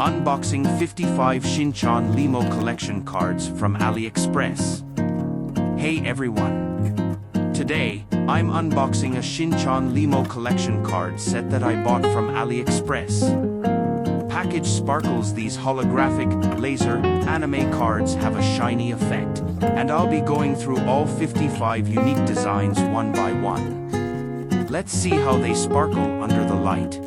Unboxing 55 Shin-chan Lemo collection cards from AliExpress. Hey everyone! Today, I'm unboxing a Shin-chan Lemo collection card set that I bought from AliExpress. Package sparkles. These holographic, laser, anime cards have a shiny effect, and I'll be going through all 55 unique designs one by one. Let's see how they sparkle under the light.